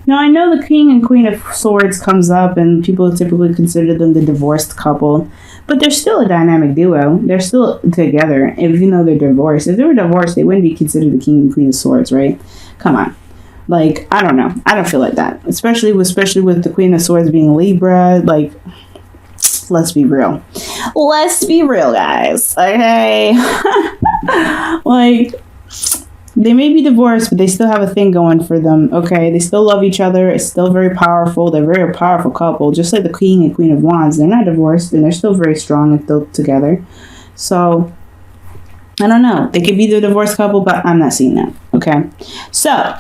Now, I know the King and Queen of Swords comes up, and people typically consider them the divorced couple, but they're still a dynamic duo. They're still together, even though they're divorced. If they were divorced, they wouldn't be considered the King and Queen of Swords, right? Come on. Like, I don't know. I don't feel like that. Especially with the Queen of Swords being Libra. Like, let's be real. Let's be real, guys. Okay? Like, they may be divorced, but they still have a thing going for them. Okay? They still love each other. It's still very powerful. They're a very powerful couple. Just like the King and Queen of Wands. They're not divorced, and they're still very strong and still together. So, I don't know. They could be the divorced couple, but I'm not seeing that. Okay? So,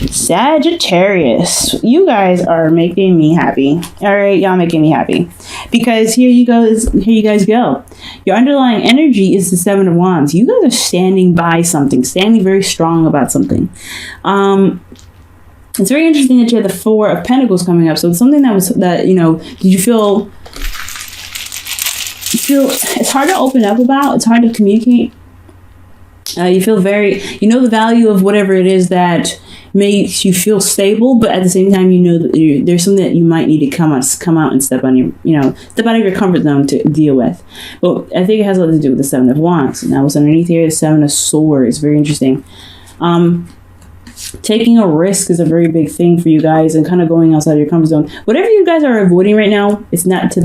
Sagittarius, you guys are making me happy. All right, y'all making me happy, because here you guys go. Your underlying energy is the Seven of Wands. You guys are standing by something, standing very strong about something. It's very interesting that you have the Four of Pentacles coming up. So it's something did you feel it's hard to open up about, it's hard to communicate. You feel the value of whatever it is that makes you feel stable, but at the same time, you know that there's something that you might need to come out and step out of your comfort zone to deal with. But I think it has a lot to do with the Seven of Wands. Now, what's underneath here is Seven of Swords. Very interesting. Taking a risk is a very big thing for you guys, and kind of going outside of your comfort zone. Whatever you guys are avoiding right now, it's not the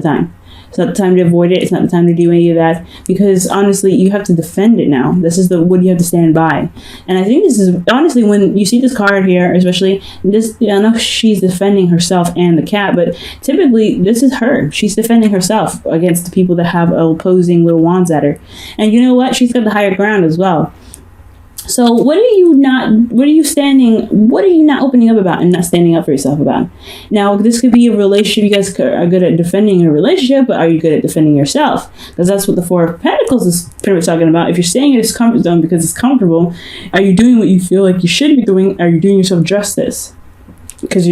time. It's not the time to avoid it. It's not the time to do any of that, because honestly, you have to defend it now. This is what you have to stand by. And I think this is, honestly, when you see this card here, especially this, I know she's defending herself and the cat, but typically this is her. She's defending herself against the people that have opposing little wands at her. And you know what? She's got the higher ground as well. So what are you not opening up about and not standing up for yourself about? Now, this could be a relationship. You guys are good at defending a relationship, but are you good at defending yourself? Because that's what the Four of Pentacles is pretty much talking about. If you're staying in this comfort zone because it's comfortable, are you doing what you feel like you should be doing? Are you doing yourself justice? Because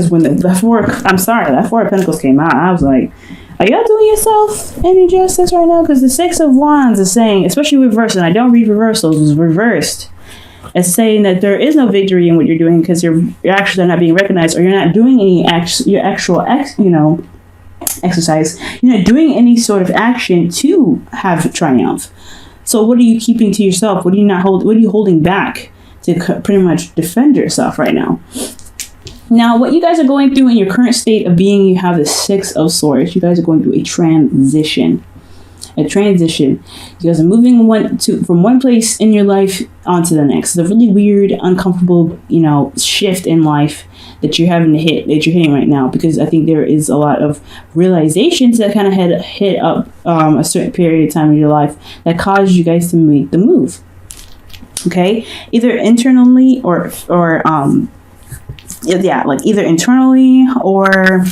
when that Four of Pentacles came out, I was like, are y'all doing yourself any justice right now? Because the Six of Wands is saying, especially reversed, and I don't read reversals, it's reversed. It's saying that there is no victory in what you're doing because you're actually not being recognized, or you're not doing any exercise. You're not doing any sort of action to have triumph. So what are you keeping to yourself? What are you holding back to pretty much defend yourself right now? Now, what you guys are going through in your current state of being, you have the Six of Swords. You guys are going through a transition. You guys are moving from one place in your life onto the next. It's a really weird, uncomfortable, shift in life that you're hitting right now, because I think there is a lot of realizations that kind of had hit up a certain period of time in your life that caused you guys to make the move. Okay, either internally or either internally or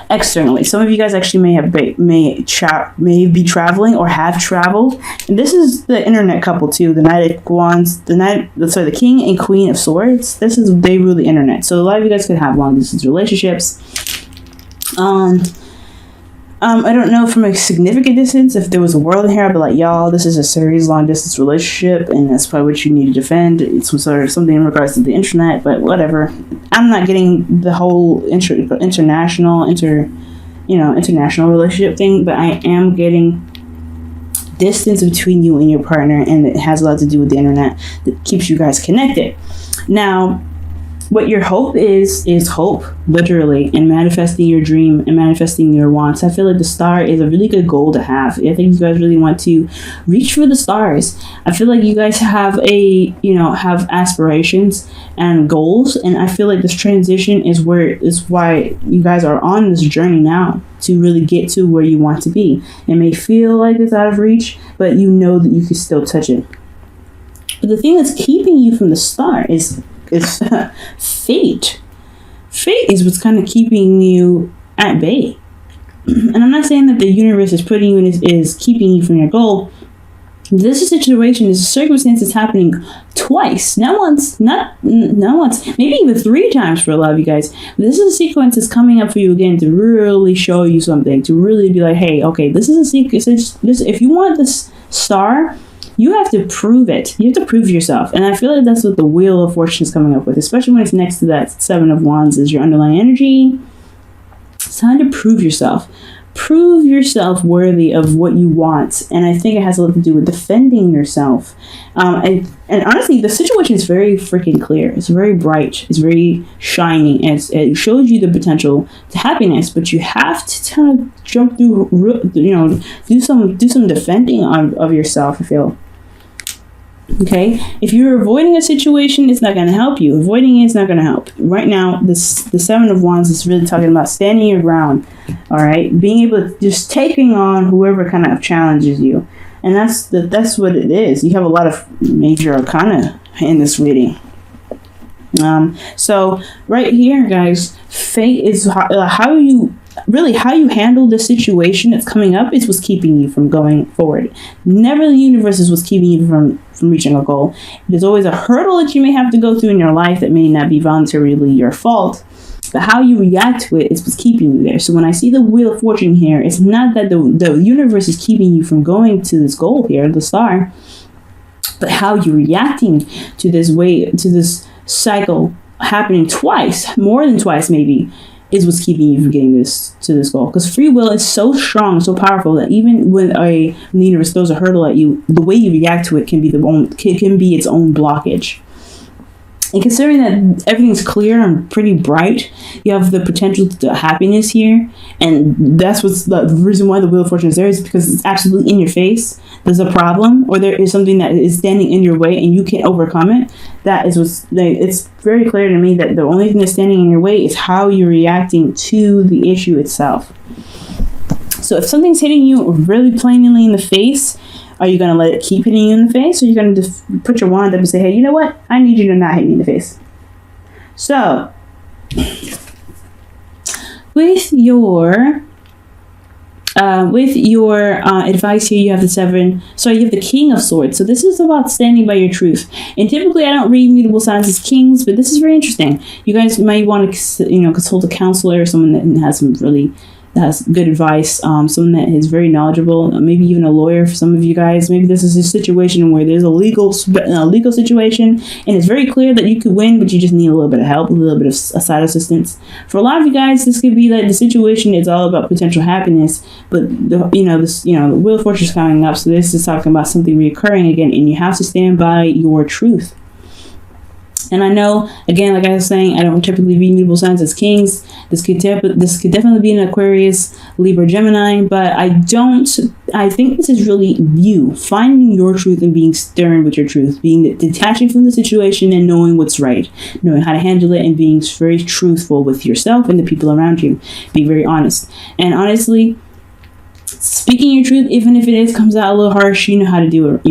externally. Some of you guys actually may be traveling or have traveled. And this is the internet couple too. The Knight of Wands, the King and Queen of Swords. They rule the internet. So a lot of you guys could have long distance relationships. I don't know from a significant distance. If there was a world in here, I'd be like, y'all, this is a serious long distance relationship, and that's probably what you need to defend. It's something in regards to the internet, but whatever. I'm not getting the whole international relationship thing, but I am getting distance between you and your partner, and it has a lot to do with the internet that keeps you guys connected. Now, what your hope is hope, literally, and manifesting your dream and manifesting your wants. I feel like the star is a really good goal to have. I think you guys really want to reach for the stars. I feel like you guys have have aspirations and goals, and I feel like this transition is why you guys are on this journey now to really get to where you want to be. It may feel like it's out of reach, but you know that you can still touch it. But the thing that's keeping you from the star is fate. Fate is what's kind of keeping you at bay. And I'm not saying that the universe is putting you in is keeping you from your goal. This is a situation, this circumstance is happening twice. Not once, maybe even 3 times for a lot of you guys. This is a sequence that's coming up for you again to really show you something, to really be like, hey, okay, this is a sequence. If you want this star, You have to prove it. You have to prove yourself. And I feel like that's what the Wheel of Fortune is coming up with, especially when it's next to that Seven of Wands is your underlying energy. It's time to prove yourself. Prove yourself worthy of what you want. And I think it has a lot to do with defending yourself. And honestly, the situation is very freaking clear. It's very bright. It's very shiny. And it shows you the potential to happiness. But you have to kind of jump through, do some defending of yourself, I feel. Okay, if you're avoiding a situation, it's not going to help you. Avoiding it is not going to help. Right now, the Seven of Wands is really talking about standing your ground. All right, being able to just taking on whoever kind of challenges you, and that's what it is. You have a lot of major arcana in this reading. So right here, guys, fate is how you handle the situation that's coming up is what's keeping you from going forward. Never the universe is what's keeping you from reaching a goal. There's always a hurdle that you may have to go through in your life that may not be voluntarily your fault, but how you react to it is what's keeping you there. So when I see the Wheel of Fortune here, it's not that the universe is keeping you from going to this goal here, the star, but how you're reacting to this cycle happening twice, more than twice maybe, is what's keeping you from getting to this goal. Because free will is so strong, so powerful that even when the universe throws a hurdle at you, the way you react to it can be its own blockage. And considering that everything's clear and pretty bright, you have the potential to happiness here. And that's what's the reason why the Wheel of Fortune is there, is because it's absolutely in your face. There's a problem, or there is something that is standing in your way and you can't overcome it. That is it's very clear to me that the only thing that's standing in your way is how you're reacting to the issue itself. So if something's hitting you really plainly in the face, are you going to let it keep hitting you in the face? Or are you going to just put your wand up and say, hey, you know what? I need you to not hit me in the face. So, with your advice here, you have you have the King of Swords. So this is about standing by your truth. And typically I don't read mutable signs as kings, but this is very interesting. You guys might want to, consult a counselor or someone that has good advice, someone that is very knowledgeable, maybe even a lawyer for some of you guys. Maybe this is a situation where there's a legal situation and it's very clear that you could win, but you just need a little bit of help, a little bit of side assistance. For a lot of you guys, this could be that the situation is all about potential happiness, but the Wheel of Fortune is coming up, so this is talking about something reoccurring again, and you have to stand by your truth. And I know, again, like I was saying, I don't typically read mutable signs as kings. This could definitely be an Aquarius, Libra, Gemini, but I think this is really you finding your truth and being stern with your truth, being detaching from the situation and knowing what's right, knowing how to handle it, and being very truthful with yourself and the people around you, being very honest. And honestly, speaking your truth, even if comes out a little harsh, you know how to do it.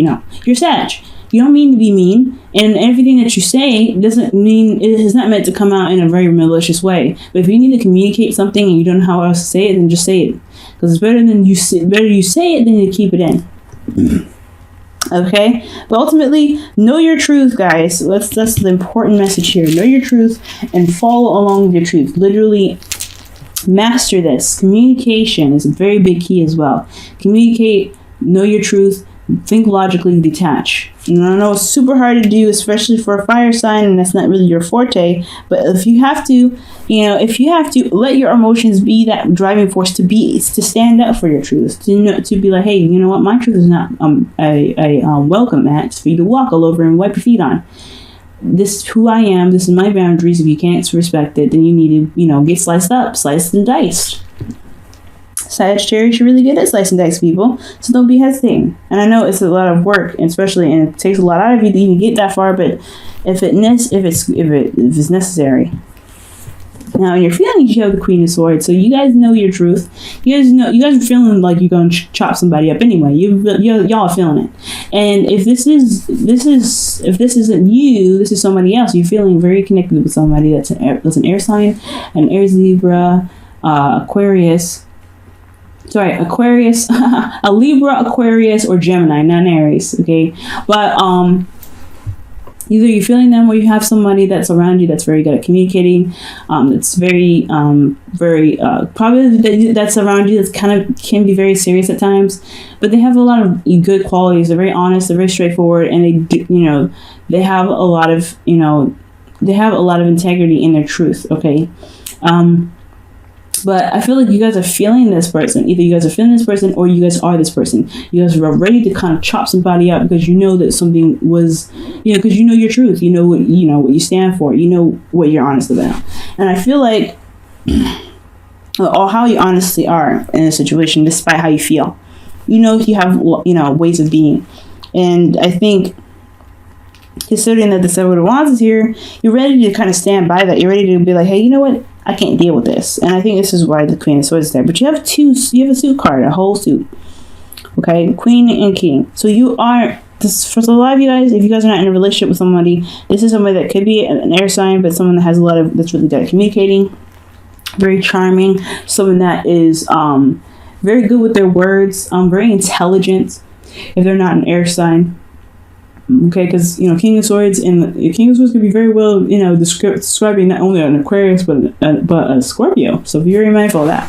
You're Sag. You don't mean to be mean, and everything that you say doesn't mean it is not meant to come out in a very malicious way. But if you need to communicate something and you don't know how else to say it, then just say it, because it's better you say it than you keep it in. Okay, but ultimately, know your truth, guys. That's the important message here. Know your truth and follow along with your truth. Literally, master this. Communication is a very big key as well. Communicate. Know your truth. Think logically, detach. And I know it's super hard to do, especially for a fire sign, and that's not really your forte. But if you have to let your emotions be that driving force to stand up for your truth, to be like, hey, you know what, my truth is not a welcome mat for you to walk all over and wipe your feet on. This is who I am. This is my boundaries. If you can't respect it, then you need to, get sliced up, sliced and diced. Sagittarius, you're really good at slice and dice people, so don't be hesitating. And I know it's a lot of work, and it takes a lot out of you to even get that far. But if it's necessary. Now, in your feelings, you have the Queen of Swords, so you guys know your truth. You guys are feeling like you're going to chop somebody up anyway. Y'all are feeling it. And if this isn't you, this is somebody else. You're feeling very connected with somebody that's an air sign, an Aries, Libra, Aquarius. Sorry, Aquarius, a Libra, Aquarius, or Gemini, not Aries, okay? But Either you're feeling them or you have somebody that's around you that's very good at communicating. It's very, probably that's around you that's kind of can be very serious at times, but they have a lot of good qualities. They're very honest. They're very straightforward, and they have a lot of, they have a lot of integrity in their truth. Okay. But I feel like you guys are feeling this person. Either you guys are feeling this person or you guys are this person. You guys are ready to kind of chop somebody up because you know that something was, because you know your truth. You know what you stand for. You know what you're honest about. And I feel like, or how you honestly are in a situation, despite how you feel. You have, ways of being. And I think, considering that the Seven of Wands is here, you're ready to kind of stand by that. You're ready to be like, hey, you know what? I can't deal with this. And I think this is why the Queen of Swords is there. But you have a suit card, a whole suit. Okay? Queen and King. So you are, for a lot of you guys, if you guys are not in a relationship with somebody, this is somebody that could be an air sign, but someone that has that's really good at communicating. Very charming. Someone that is very good with their words. Very intelligent. If they're not an air sign. Okay, because King of Swords and King of Swords could be very well describing not only an Aquarius but a Scorpio. So be very mindful of that.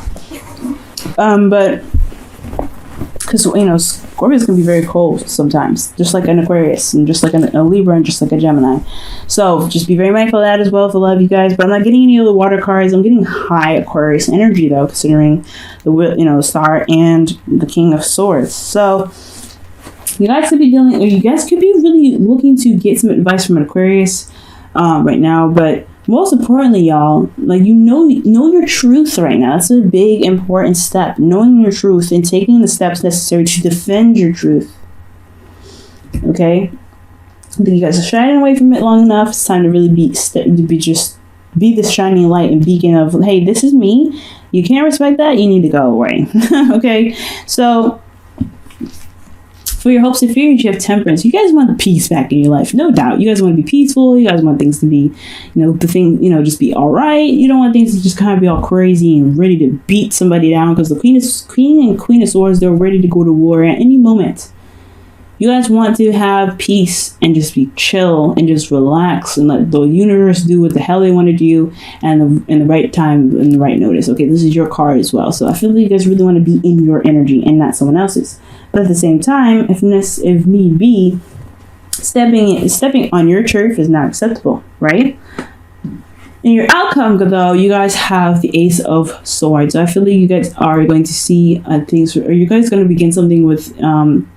But because Scorpios can be very cold sometimes, just like an Aquarius and just like a Libra and just like a Gemini. So just be very mindful of that as well. For love, you guys. But I'm not getting any of the water cards. I'm getting high Aquarius energy though, considering the Star and the King of Swords. So. You guys could be really looking to get some advice from an Aquarius right now. But most importantly, y'all, like know your truth right now. That's a big, important step. Knowing your truth and taking the steps necessary to defend your truth. Okay? I think you guys are shying away from it long enough. It's time to really be the shining light and beacon of, hey, this is me. You can't respect that. You need to go away. Okay? So... for your hopes and fears, you have Temperance. You guys want peace back in your life, no doubt. You guys want to be peaceful. You guys want things to be, just be all right. You don't want things to just kind of be all crazy and ready to beat somebody down, because the Queen and Queen of Swords, they're ready to go to war at any moment. You guys want to have peace and just be chill and just relax and let the universe do what the hell they want to do and in the right time and the right notice. Okay, this is your card as well. So I feel like you guys really want to be in your energy and not someone else's. But at the same time, if need be, stepping on your turf is not acceptable, right? In your outcome, though, you guys have the Ace of Swords. So I feel like you guys are going to see things, or you guys are going to begin something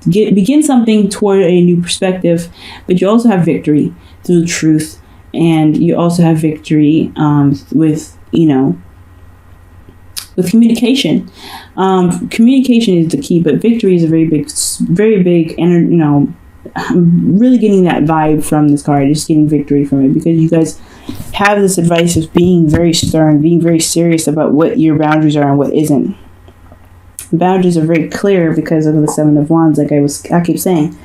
begin something toward a new perspective. But you also have victory through truth, and you also have victory with communication. Communication is the key, but victory is a very big, and really getting that vibe from this card, just getting victory from it, because you guys have this advice of being very stern, being very serious about what your boundaries are and what isn't. The boundaries are very clear because of the Seven of Wands, like I keep saying.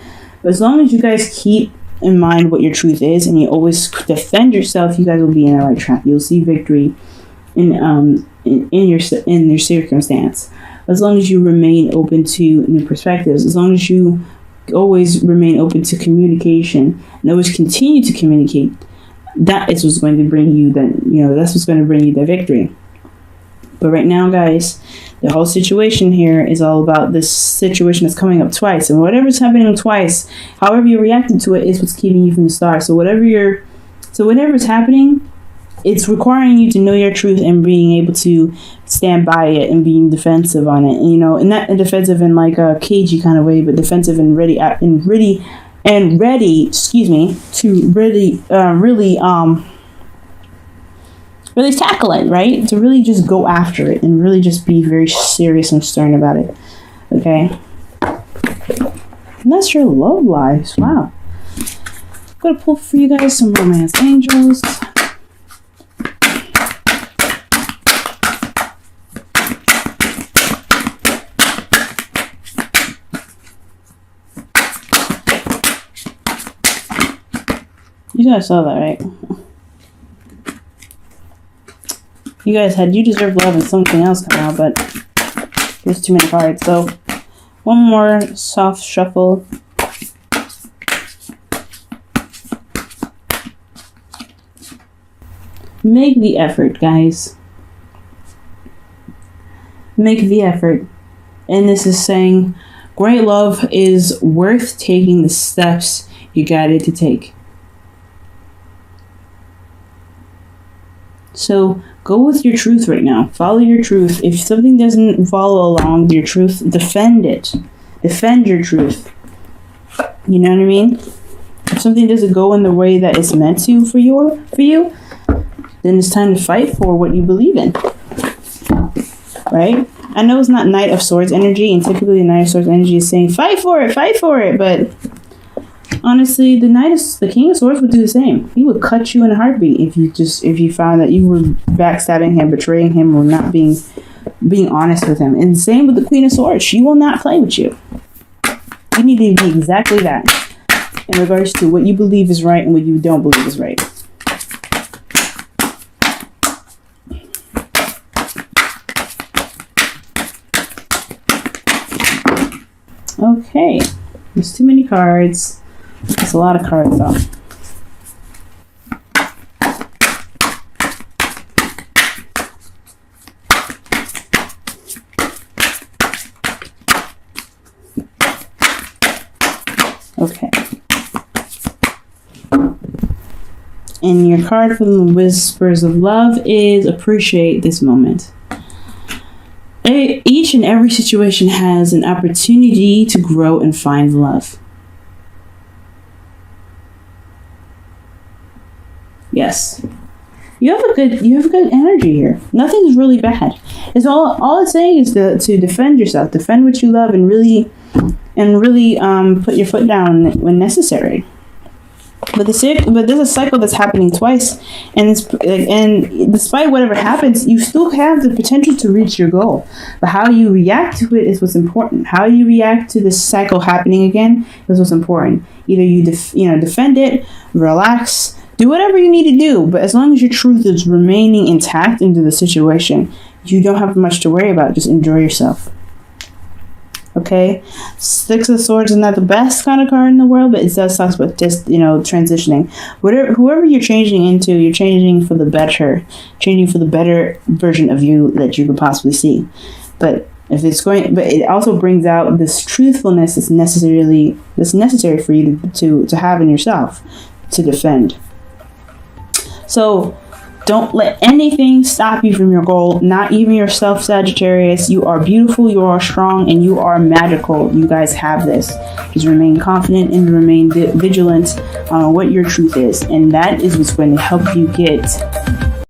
But as long as you guys keep in mind what your truth is and you always defend yourself, you guys will be in the right track. You'll see victory in your circumstance. As long as you remain open to new perspectives, as long as you always remain open to communication and always continue to communicate, that is what's going to bring you that's what's going to bring you the victory. But right now, guys, the whole situation here is all about this situation that's coming up twice, and whatever's happening twice, however you're reacting to it is what's keeping you from the start. So whatever's happening, it's requiring you to know your truth and being able to stand by it and being defensive on it. And not defensive in like a cagey kind of way, but defensive and ready to really tackle it, right? To really just go after it and really just be very serious and stern about it. Okay? And that's your love lives. Wow. I'm gonna pull for you guys some romance angels. You guys saw that, right? You deserve love and something else come out, but there's too many cards. So one more soft shuffle. Make the effort, guys. Make the effort. And this is saying, great love is worth taking the steps you guided to take. So go with your truth right now. Follow your truth. If something doesn't follow along with your truth, defend it. Defend your truth. You know what I mean? If something doesn't go in the way that it's meant to for you, then it's time to fight for what you believe in. Right? I know it's not Knight of Swords energy, and typically the Knight of Swords energy is saying fight for it, but honestly, the King of Swords would do the same. He would cut you in a heartbeat if you found that you were backstabbing him, betraying him, or not being honest with him. And same with the Queen of Swords. She will not play with you. You need to be exactly that in regards to what you believe is right and what you don't believe is right. Okay, there's too many cards. That's a lot of cards, though. Okay. And your card from the Whispers of Love is appreciate this moment. Each and every situation has an opportunity to grow and find love. Yes. You have a good energy here. Nothing's really bad. It's all it's saying is to defend yourself, defend what you love, and really put your foot down when necessary. But there's a cycle that's happening twice, and despite whatever happens, you still have the potential to reach your goal. But how you react to it is what's important. How you react to this cycle happening again is what's important. Either you defend it, relax, do whatever you need to do. But as long as your truth is remaining intact into the situation, you don't have much to worry about. Just enjoy yourself. Okay, Six of Swords is not the best kind of card in the world, but it does talk about just, transitioning. Whoever you're changing into, you're changing for the better, changing for the better version of you that you could possibly see. But it also brings out this truthfulness that's necessary for you to have in yourself to defend. So don't let anything stop you from your goal, not even yourself, Sagittarius. You are beautiful, you are strong, and you are magical. You guys have this. Just remain confident and remain vigilant on what your truth is. And that is what's going to help you get